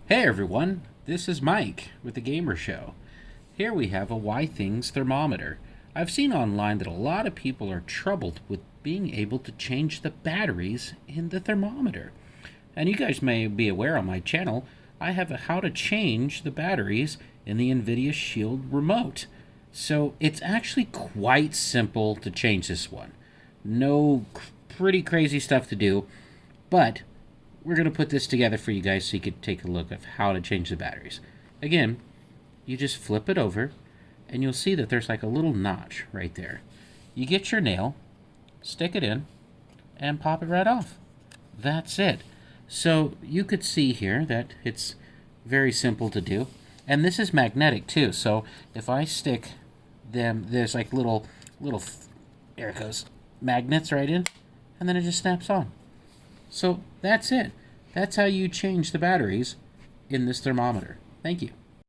Hey everyone, this is Mike with the Gamer Show. Here we have a Withings thermometer. I've seen online that a lot of people are troubled with being able to change the batteries in the thermometer. And you guys may be aware on my channel, I have a how to change the batteries in the NVIDIA Shield remote. So it's actually quite simple to change this one. No pretty crazy stuff to do, but we're going to put this together for you guys so you could take a look at how to change the batteries. Again, you just flip it over and you'll see that there's like a little notch right there. You get your nail, stick it in, and pop it right off. That's it. So you could see here that it's very simple to do. And this is magnetic too, so if I stick them, there's like little, there it goes, magnets right in, and then it just snaps on. So that's it. That's how you change the batteries in this thermometer. Thank you.